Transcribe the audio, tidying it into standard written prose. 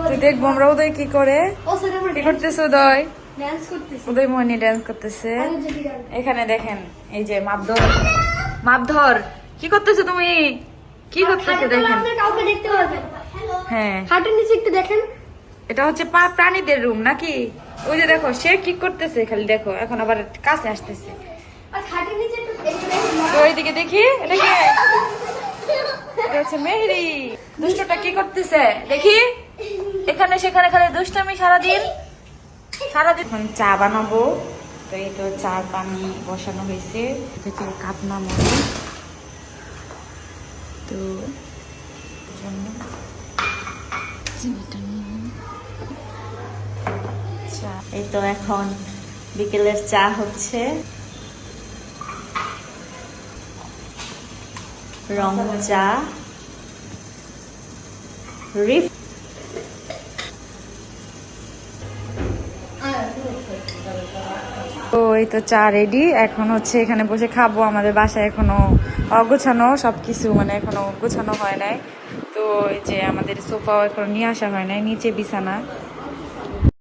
তুই দেখবো আমরা উদয় কি করে, কি করতেছে উদয়? উদয় মোহিনী ডান্স করতেছে। এখানে দেখেন এই যে মাপধর, মাপধর কি করতেছো তুমি? কি করতেছে দেখেন। হ্যাঁ হাটের নিচে একটু দেখেন, এটা হচ্ছে প্রাণীদের রুম নাকি? ওই যে দেখো সে কি করতেছে, খালি দেখো এখন আবার কাছে আসতেছে। আর খাটের নিচে একটু তো ওইদিকে দেখি, এটা কি? এটা হচ্ছে মেহেরি। দুষ্টটা কি করতেছে দেখি, এখানে সেখানে খালি দুষ্টামি সারাদিন সারাদিন। এখন চা বানাবো, তো এই তো চার পানি বসানো হয়েছে, থেকে কাতনা মতো তো জন্য চিনিটা নিয়ে নিই। চা এই তো এখন বিকেলের চা হচ্ছে, রং চা রিফ। তো এই তো চা রেডি, এখন হচ্ছে এখানে বসে খাবো। আমাদের বাসায় এখনো অগোছানো সবকিছু, মানে এখনো গোছানো হয় নাই। তো এই যে আমাদের সোফাও এখনো নিয়ে আসা হয় নাই, নিচে বিছানা।